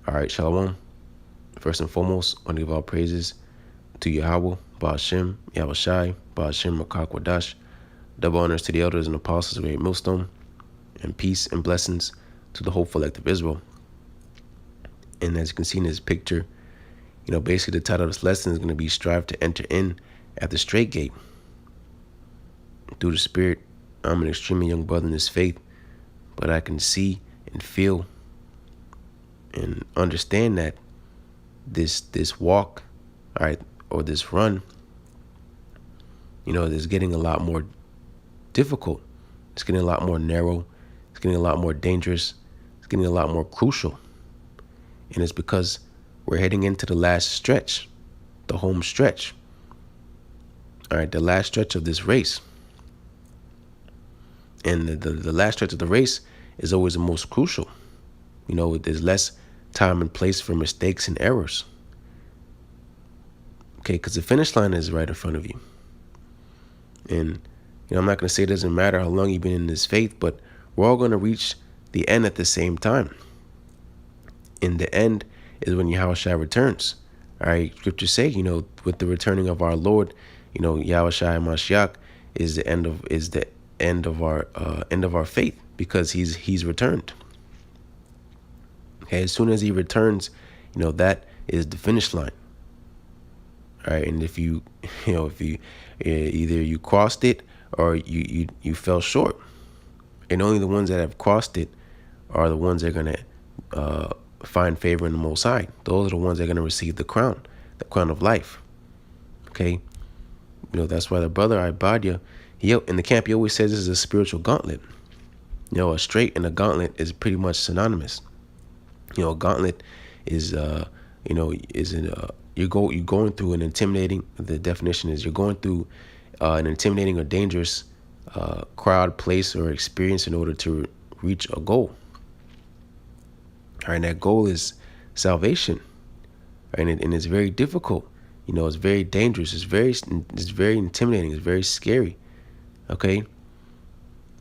All right, Shalom. First and foremost, I want to give all praises to Yahweh, Ba'ashem, Yahushai, Ba'ashem, Makakwadash. Double honors to the elders and apostles of Great Millstone, and peace and blessings to the whole collective Israel. And as you can see in this picture, basically the title of this lesson is going to be Strive to Enter in at the Strait Gate. Through the Spirit, I'm an extremely young brother in this faith, but I can see and feel and understand that this walk, all right, or this run, is getting a lot more difficult. It's getting a lot more narrow. It's getting a lot more dangerous. It's getting a lot more crucial. And it's because we're heading into the last stretch, the home stretch. All right, the last stretch of this race. And the last stretch of the race is always the most crucial. There's less time and place for mistakes and errors. Okay, because the finish line is right in front of you. And, I'm not going to say it doesn't matter how long you've been in this faith, but we're all going to reach the end at the same time. And the end is when Yahushua returns. All right, scriptures say, with the returning of our Lord, Yahushua Mashiach is the end of our faith, because he's returned. Okay, as soon as he returns, that is the finish line. All right, and if you either you crossed it or you fell short, and only the ones that have crossed it are the ones that are gonna find favor in the Most High. Those are the ones that are gonna receive the crown of life. Okay, that's why the brother Ibadia, in the camp, he always says this is a spiritual gauntlet. A strait and a gauntlet is pretty much synonymous. A gauntlet is you're going through an intimidating. The definition is you're going through an intimidating or dangerous crowd, place, or experience in order to reach a goal. All right, and that goal is salvation. And it's very difficult. It's very dangerous. It's very intimidating. It's very scary. Okay,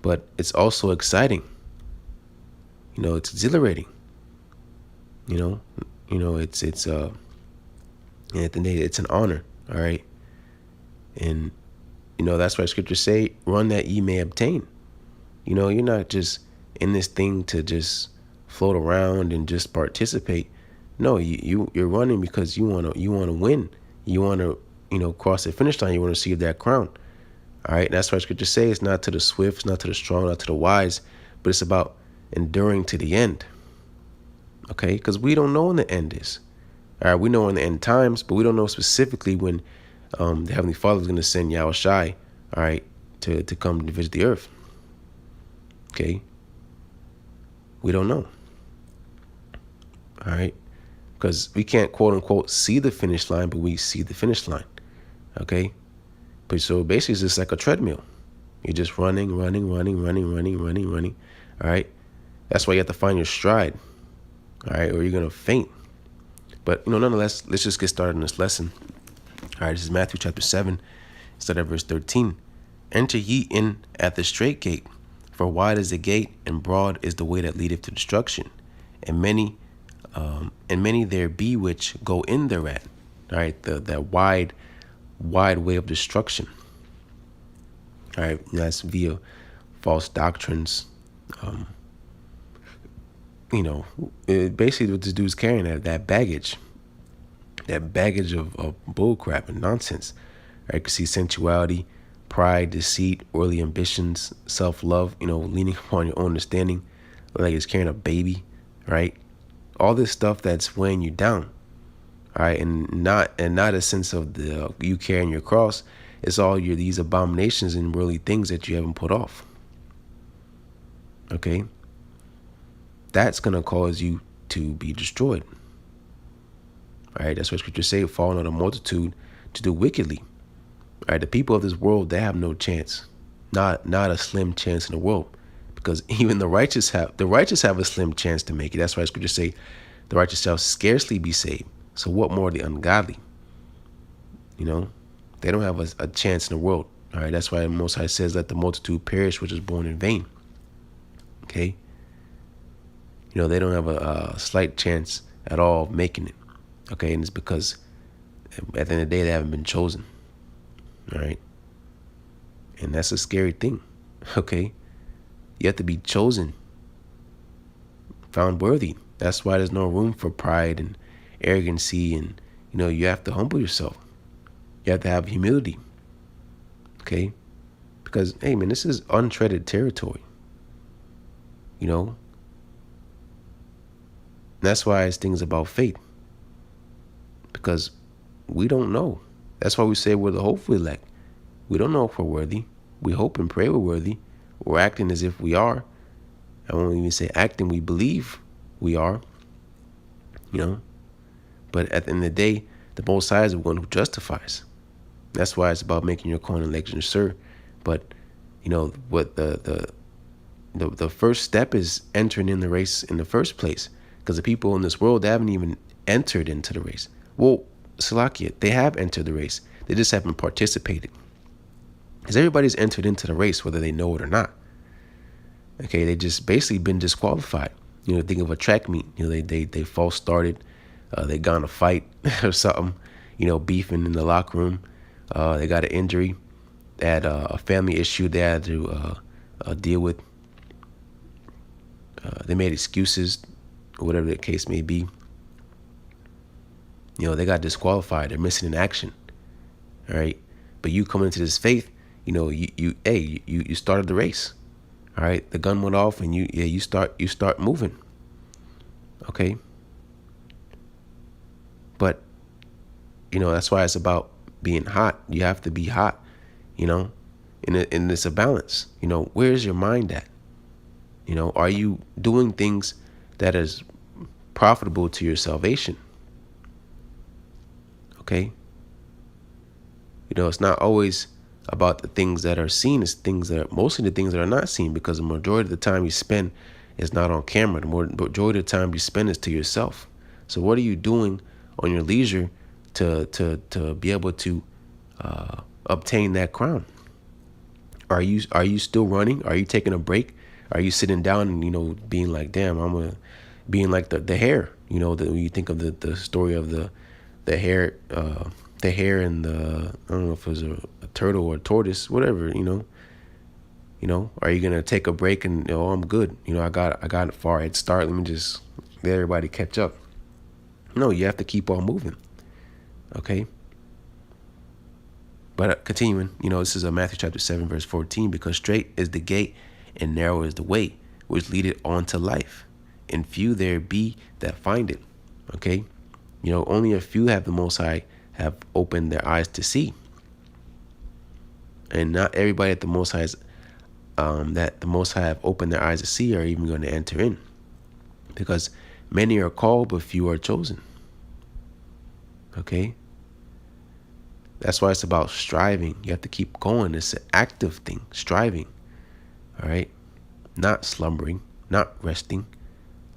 but it's also exciting. It's exhilarating. It's and at the end, it's an honor. All right, and that's why scriptures say, "Run that ye may obtain." You're not just in this thing to just float around and just participate. No, you're running because you wanna win. You wanna cross the finish line. You wanna receive that crown. All right, that's why scriptures say it's not to the swift, it's not to the strong, not to the wise, but it's about enduring to the end. Okay, because we don't know when the end is. All right, we know in the end times, but we don't know specifically when the Heavenly Father is going to send Yahushai, all right, to come to visit the earth. Okay, we don't know. All right, because we can't quote unquote see the finish line, but we see the finish line. Okay, but so basically it's just like a treadmill. You're just running. All right, that's why you have to find your stride. All right, or you're gonna faint. But nonetheless, let's just get started in this lesson. All right, this is Matthew chapter 7, start at verse 13. Enter ye in at the strait gate, for wide is the gate, and broad is the way that leadeth to destruction, and many there be which go in thereat. All right, that wide way of destruction. All right, that's via false doctrines. Basically what this dude's carrying, that baggage of bull crap and nonsense. Right? You can see sensuality, pride, deceit, worldly ambitions, self-love, leaning upon your own understanding, like it's carrying a baby, right? All this stuff that's weighing you down. All right, and not a sense of you carrying your cross. It's all these abominations and worldly things that you haven't put off. Okay? That's going to cause you to be destroyed. All right, that's what scriptures say, falling on a multitude to do wickedly. All right, the people of this world, they have no chance. Not a slim chance in the world. Because even the righteous have a slim chance to make it. That's why scriptures say the righteous shall scarcely be saved. So what more the ungodly? They don't have a chance in the world. All right, that's why the Most High says, let the multitude perish which is born in vain. Okay? They don't have a slight chance at all of making it. Okay, and it's because at the end of the day they haven't been chosen. All right, and that's a scary thing. Okay, you have to be chosen, found worthy. That's why there's no room for pride and arrogancy, and you have to humble yourself. You have to have humility. Okay, because hey man, this is untreaded territory. That's why it's things about faith, because we don't know. That's why we say we're the hopeful elect. We don't know if we're worthy. We hope and pray we're worthy. We're acting as if we are. I won't even say acting, we believe we are. But at the end of the day, the Most High is the one who justifies. That's why it's about making your calling election sure. But what the first step is entering in the race in the first place, because the people in this world, they haven't even entered into the race. Well, Salakia, they have entered the race. They just haven't participated. Because everybody's entered into the race, whether they know it or not. Okay, they just basically been disqualified. Think of a track meet. They false started. They got in a fight or something. Beefing in the locker room. They got an injury. They had a family issue they had to deal with. They made excuses, or whatever the case may be. They got disqualified. They're missing in action. All right, but you come into this faith. You started the race. All right, the gun went off, and you start moving. Okay, but that's why it's about being hot. You have to be hot. And it's a balance. Where's your mind at? Are you doing things that is profitable to your salvation? Okay. It's not always about the things that are seen. It's mostly the things that are not seen, because the majority of the time you spend is not on camera. The majority of the time you spend is to yourself. So what are you doing on your leisure to be able to obtain that crown? Are you still running? Are you taking a break? Are you sitting down and being like, damn, being like the hare? When you think of the story of the hare and the, I don't know if it was a turtle or a tortoise, whatever. Are you gonna take a break and I'm good? I got a far head start. Let me just let everybody catch up. No, you have to keep on moving. Okay. But continuing, this is Matthew chapter 7, verse 14, because straight is the gate and narrow is the way which leadeth on to life, and few there be that find it. Okay. Only a few have the Most High have opened their eyes to see. And not everybody at the Most High that the Most High have opened their eyes to see are even going to enter in. Because many are called, but few are chosen. Okay? That's why it's about striving. You have to keep going. It's an active thing, striving. All right? Not slumbering, not resting.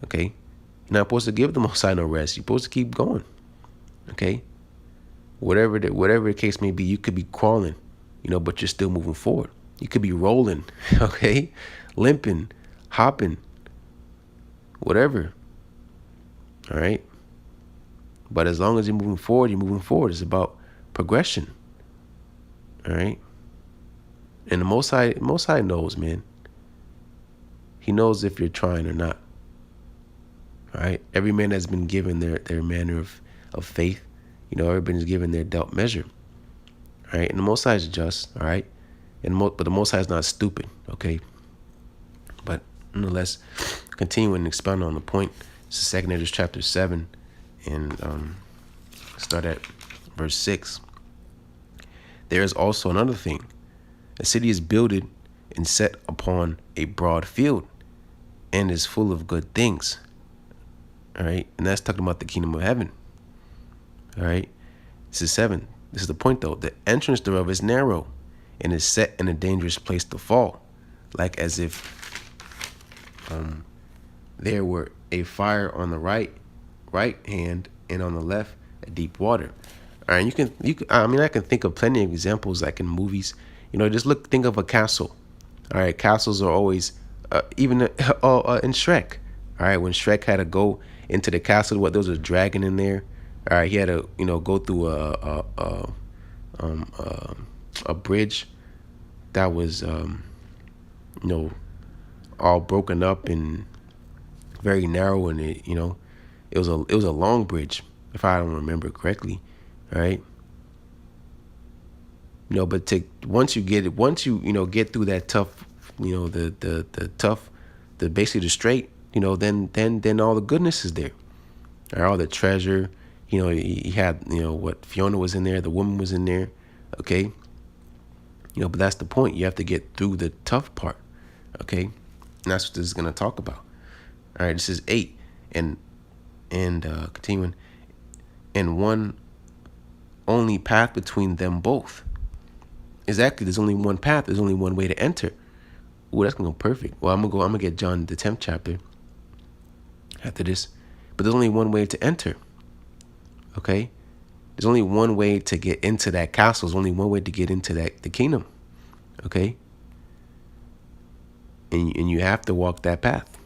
Okay? You're not supposed to give the Most High no rest. You're supposed to keep going. Okay? Whatever the case may be, you could be crawling, but you're still moving forward. You could be rolling, okay? Limping, hopping, whatever. All right? But as long as you're moving forward, you're moving forward. It's about progression. All right? And the Most High knows, man. He knows if you're trying or not. All right? Every man has been given their manner of faith. Everybody's given their dealt measure. All right? And the Most High is just, all right? But the Most High is not stupid, okay? But nonetheless, continuing and expound on the point, this is 2 Ezra chapter 7, and start at verse 6. There is also another thing. A city is builded and set upon a broad field, and is full of good things. All right? And that's talking about the kingdom of heaven. All right? This is 7. This is the point, though. The entrance thereof is narrow, and is set in a dangerous place to fall, like as if there were a fire on the right hand, and on the left a deep water. All right, I can think of plenty of examples, like in movies. Think of a castle. All right, castles are always even in Shrek. All right, when Shrek had to go into the castle. What, there was a dragon in there. All right, he had to, go through um, uh, a bridge that was, you know, all broken up and very narrow, and it was a long bridge, if I don't remember correctly, right? But once you get through that tough, the tough, the basically the straight, then all the goodness is there, all the treasure. He had, what, Fiona was in there, the woman was in there, okay. But that's the point. You have to get through the tough part, okay, and that's what this is gonna talk about. All right, this is 8, and continuing, and one only path between them both. Exactly, there's only one path. There's only one way to enter. Ooh, that's gonna go perfect. Well, I'm gonna get John the 10th chapter after this, but there's only one way to enter. Okay, there's only one way to get into that castle. There's only one way to get into the kingdom. Okay, and you have to walk that path.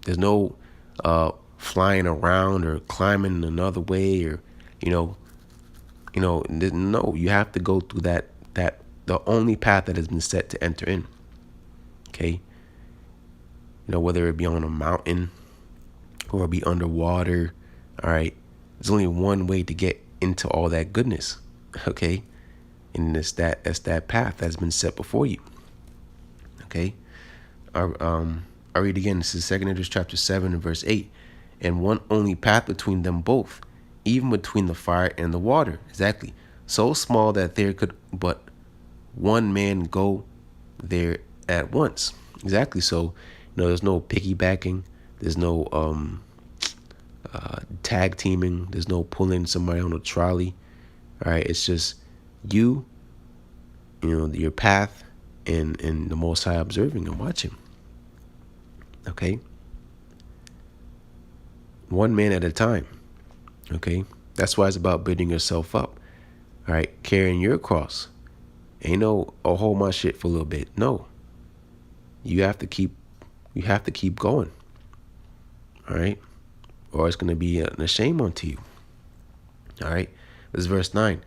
There's no flying around or climbing another way, or no. You have to go through that the only path that has been set to enter in. Okay, whether it be on a mountain or be underwater. All right, there's only one way to get into all that goodness. Okay, and that's that path that's been set before you. Okay, I read again. This is 2 Esdras chapter 7 and verse 8. And one only path between them both, even between the fire and the water. Exactly. So small that there could but one man go there at once. Exactly. So, there's no piggybacking. There's no tag teaming. There's no pulling somebody on a trolley. All right. It's just you, your path, and the Most High observing and watching. Okay. One man at a time. Okay. That's why it's about building yourself up. All right. Carrying your cross. Ain't no, hold my shit for a little bit. No. You have to keep going. All right. Or it's going to be a shame unto you. All right. This is verse 9.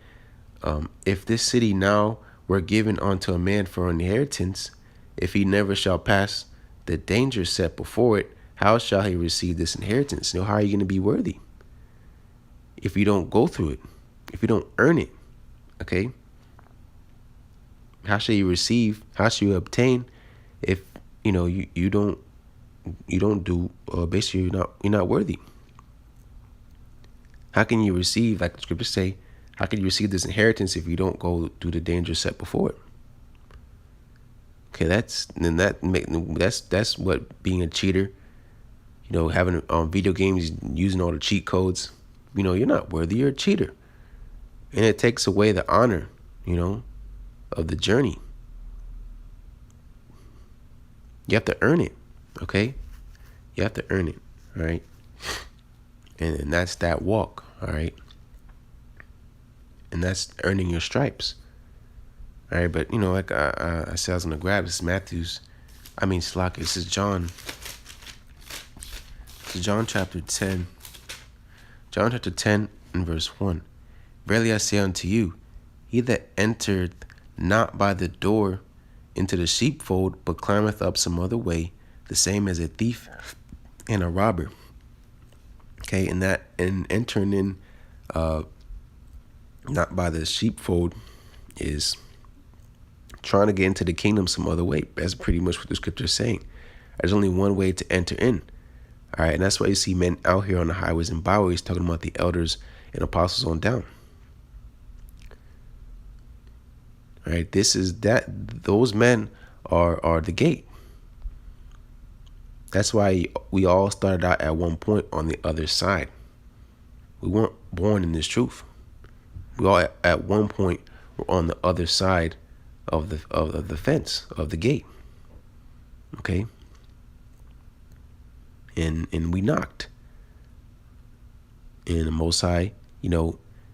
If this city now were given unto a man for an inheritance, if he never shall pass the danger set before it, how shall he receive this inheritance? How are you going to be worthy if you don't go through it, if you don't earn it? Okay. How shall you receive? How shall you obtain if you don't do, basically you're not worthy? How can you receive, like the scriptures say, how can you receive this inheritance if you don't go through the danger set before it? Okay, that's what being a cheater, having video games, using all the cheat codes. You're not worthy. You're a cheater, and it takes away the honor, of the journey. You have to earn it. Okay, you have to earn it. All right, and that's that walk. All right, and that's earning your stripes. All right, but like I said, I was gonna grab this. This is John. This is John chapter 10. John chapter 10 and verse 1. Verily I say unto you, he that entereth not by the door into the sheepfold, but climbeth up some other way, the same as a thief and a robber. Okay, and entering in not by the sheepfold is trying to get into the kingdom some other way. That's pretty much what the scripture is saying. There's only one way to enter in. All right, and that's why you see men out here on the highways and byways talking about the elders and apostles on down. All right, those men are the gate. That's why we all started out at one point on the other side. We weren't born in this truth. We all at one point were on the other side of the fence, of the gate. Okay? And we knocked. And the Most High,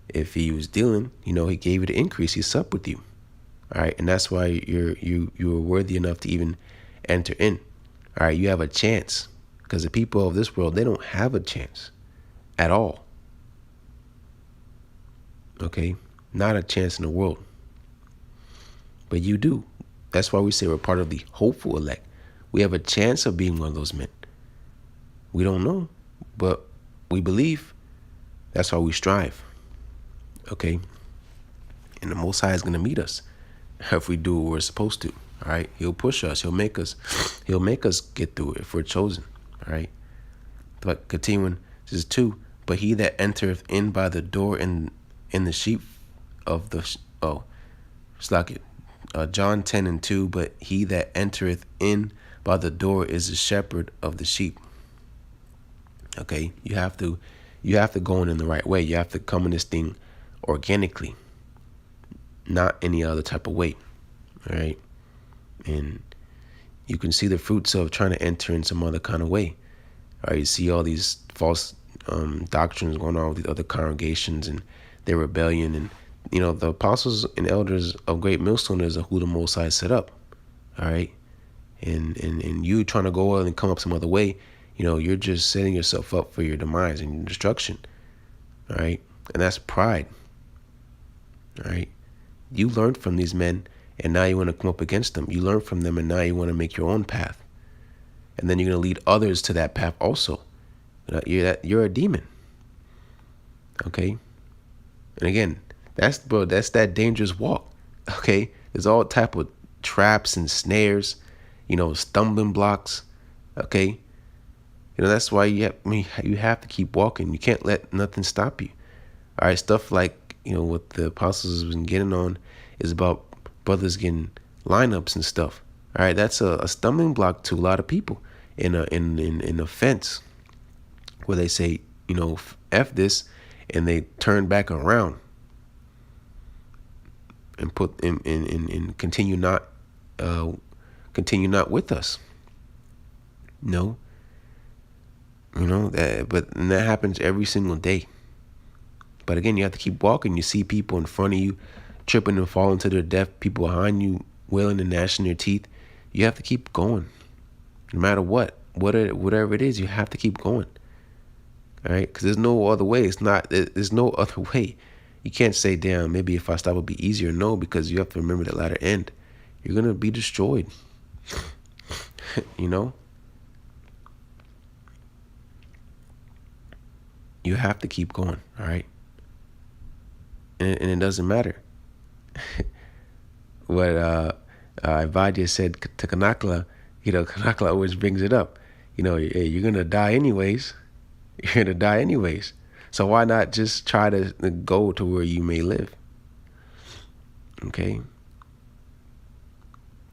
if he was dealing, he gave you the increase. He supped with you. All right, and that's why you were worthy enough to even enter in. All right, you have a chance, because the people of this world, they don't have a chance. at all. Okay? Not a chance in the world. But you do. That's why we say we're part of the hopeful elect. We have a chance of being one of those men. We don't know, but we believe. That's why we strive. Okay? And the Most High is going to meet us if we do what we're supposed to. All right? He'll push us. He'll make us get through it if we're chosen. All right? But continuing, this is 2. But he that entereth in by the door in the sheep of the it's like it. John 10:2. But he that entereth in by the door is the shepherd of the sheep. Okay, you have to go in the right way. You have to come in this thing organically, not any other type of way. All right, and you can see the fruits of trying to enter in some other kind of way. All right, you see all these false doctrines going on with the other congregations and their rebellion, and the apostles and elders of Great Millstone is who the Most High set up. All right, and you trying to go and come up some other way, you're just setting yourself up for your demise and your destruction. All right, and that's pride. All right, you learned from these men, and now you want to come up against them. You learned from them, and now you want to make your own path, and then you're going to lead others to that path also. You're a demon. Okay, and again, that's that dangerous walk. Okay, there's all type of traps and snares, stumbling blocks. Okay, that's why you have to keep walking. You can't let nothing stop you. All right, stuff like what the apostles have been getting on is about brothers getting lineups and stuff. All right, that's a stumbling block to a lot of people in a fence where they say F this, and they turn back around and put in continue not with us. No. But that happens every single day. But again, you have to keep walking. You see people in front of you tripping and falling to their death, people behind you wailing and gnashing their teeth. You have to keep going. No matter whatever it is, you have to keep going. All right? Because there's no other way. There's no other way. You can't say, damn, maybe if I stop, it'll be easier. No, because you have to remember the latter end. You're going to be destroyed. You have to keep going, all right? And it doesn't matter what Ivadia said to Kanakla. Kanakla always brings it up. Hey, you're going to die anyways. You're going to die anyways. So why not just try to go to where you may live? Okay?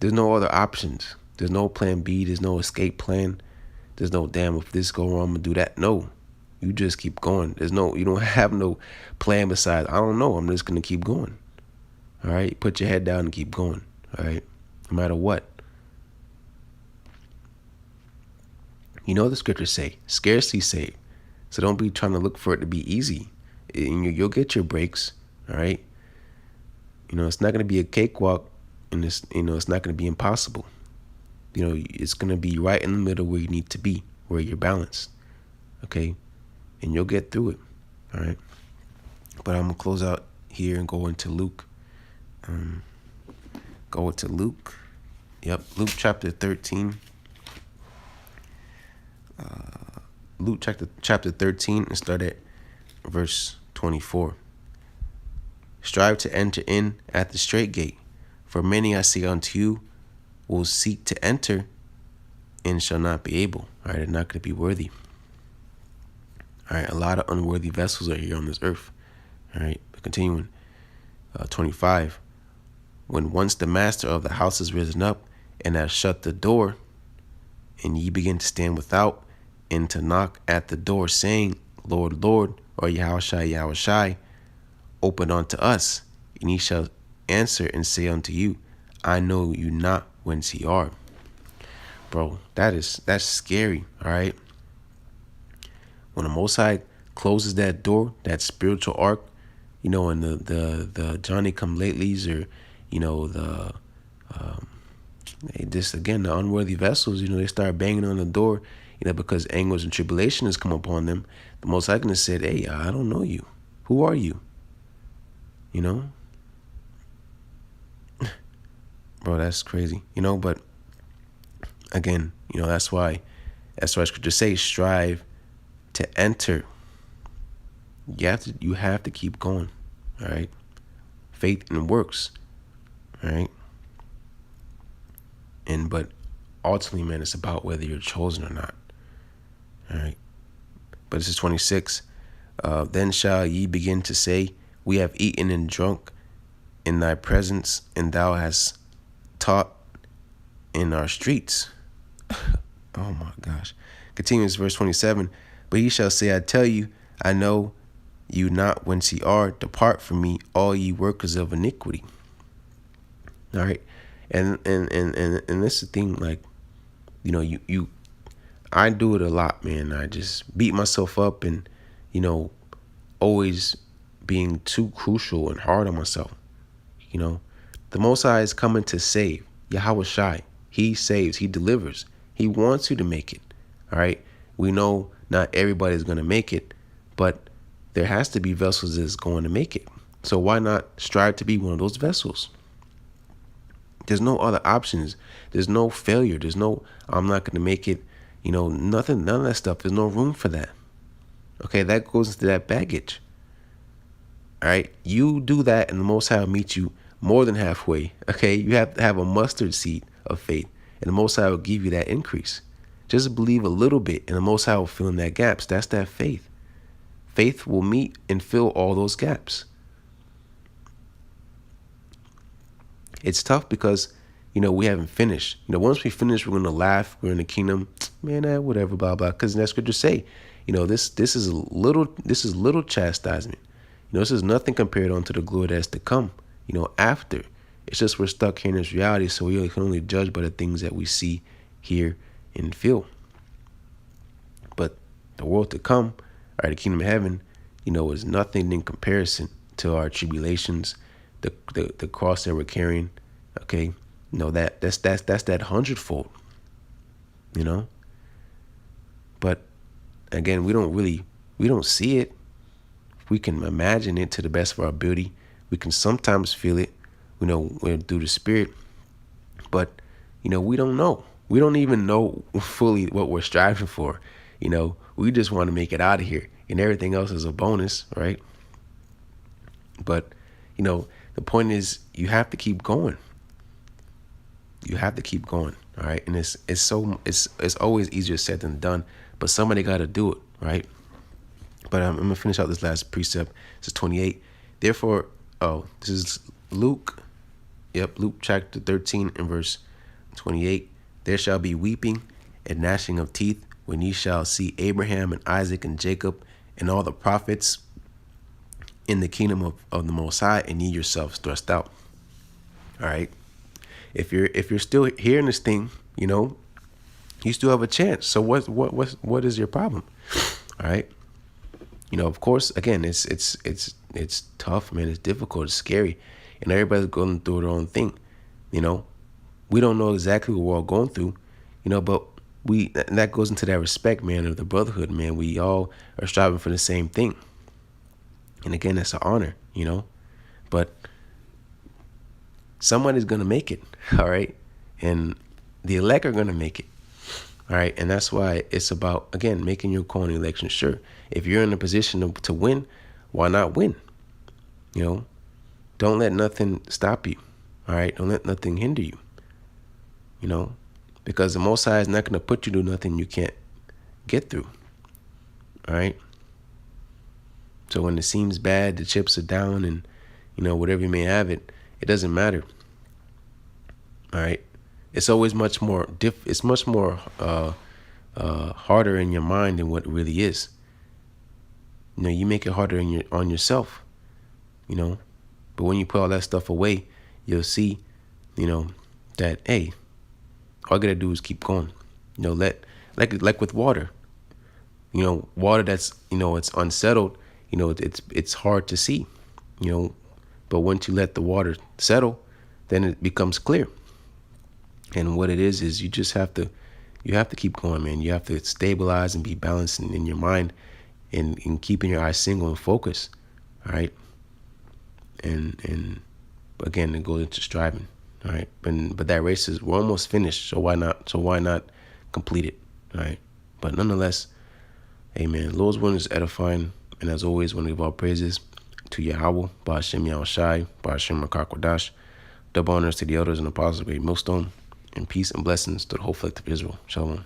There's no other options. There's no plan B. There's no escape plan. There's no, damn, if this go wrong, I'm going to do that. No. You just keep going. You don't have no plan besides, I don't know, I'm just going to keep going. All right? Put your head down and keep going. All right? No matter what. The scriptures say, scarcely saved. So don't be trying to look for it to be easy. You'll get your breaks. All right? It's not going to be a cakewalk, and it's not going to be impossible. It's going to be right in the middle where you need to be, where you're balanced. Okay? And you'll get through it. All right? But I'm going to close out here and go into Luke. Go into Luke. Yep, Luke chapter 13. Luke chapter 13 and start at verse 24. Strive to enter in at the strait gate, for many I say unto you will seek to enter and shall not be able. All right, they're not going to be worthy. All right, a lot of unworthy vessels are here on this earth. All right, continuing. 25. When once the master of the house is risen up and has shut the door, and ye begin to stand without and to knock at the door, saying, Lord, Lord, or Yahushai, Yahushai, open unto us. And he shall answer and say unto you, I know you not whence ye are. Bro, that's scary, all right? When the Most High closes that door, that spiritual ark, and the Johnny-come-latelys, or, the unworthy vessels, they start banging on the door, because anguish and tribulation has come upon them, the Most High gonna said, hey, I don't know you. Who are you? Bro, that's crazy. But again, that's why scripture says strive to enter. You have to keep going. All right. Faith and works. All right. But ultimately, man, it's about whether you're chosen or not. All right. But this is 26. Then shall ye begin to say, we have eaten and drunk in thy presence, and thou hast taught in our streets. Oh my gosh. Continues verse 27. But he shall say, I tell you, I know you not whence ye are. Depart from me, all ye workers of iniquity. All right. And this is the thing, like, I do it a lot, man. I just beat myself up and, always being too crucial and hard on myself. The Most High is coming to save. Yahweh Shai. He saves. He delivers. He wants you to make it. All right. We know not everybody's going to make it, but there has to be vessels that's going to make it. So why not strive to be one of those vessels? There's no other options. There's no failure. There's no, I'm not going to make it. Nothing, none of that stuff. There's no room for that. Okay. That goes into that baggage. All right. You do that and the Most High will meet you more than halfway. Okay. You have to have a mustard seed of faith and the Most High will give you that increase. Just believe a little bit and the Most High will fill in that gaps. That's that faith. Faith will meet and fill all those gaps. It's tough because, we haven't finished. Once we finish, we're going to laugh. We're in the kingdom. Man, whatever, blah, blah. Because that scripture say, this is little chastisement. This is nothing compared unto the glory that's to come, after. It's just we're stuck here in this reality, so we can only judge by the things that we see, hear, and feel. But the world to come, all right, the kingdom of heaven, is nothing in comparison to our tribulations, the cross that we're carrying. Okay, that's that hundredfold. But again, we don't see it. We can imagine it to the best of our ability. We can sometimes feel it, through the spirit. But we don't know. We don't even know fully what we're striving for. We just want to make it out of here, and everything else is a bonus, right? But the point is, you have to keep going. You have to keep going, all right? And it's always easier said than done, but somebody got to do it, right? But I'm gonna finish out this last precept. This is 28. Therefore, this is Luke. Yep, Luke chapter 13 and verse 28. There shall be weeping and gnashing of teeth when ye shall see Abraham and Isaac and Jacob and all the prophets in the kingdom of the Most High, and ye yourselves thrust out. All right. If you're still hearing this thing, you still have a chance. So what is your problem? All right. Of course, again, it's tough, man. It's difficult. It's scary, and everybody's going through their own thing. We don't know exactly what we're all going through, but and that goes into that respect, man, of the brotherhood, man. We all are striving for the same thing. And again, that's an honor, but somebody's going to make it. All right. And the elect are going to make it. All right. And that's why it's about, again, making your call in the election sure. If you're in a position to win, why not win? Don't let nothing stop you. All right. Don't let nothing hinder you. Because the Most High is not going to put you through nothing you can't get through. All right. So when it seems bad, the chips are down and, whatever you may have it doesn't matter. All right. It's always much more, it's much more harder in your mind than what it really is. You make it harder on yourself, but when you put all that stuff away, you'll see, that, hey, all I gotta do is keep going. Like with water, water that's, it's unsettled, it's hard to see, but once you let the water settle, then it becomes clear. And what it is you just have to, you have to keep going, man. You have to stabilize and be balanced in your mind and keeping your eyes single and focused. All right. And again, it goes into striving. All right. But that race we're almost finished. So why not complete it? All right. But nonetheless, amen. Lord's word is edifying. And as always, want to give all praises to Yahweh, Ba'ashem Yahushai, Ba'ashem Rakakwadash. Double honors to the elders and apostles of Great Millstone, and peace and blessings to the whole collective Israel. Shalom.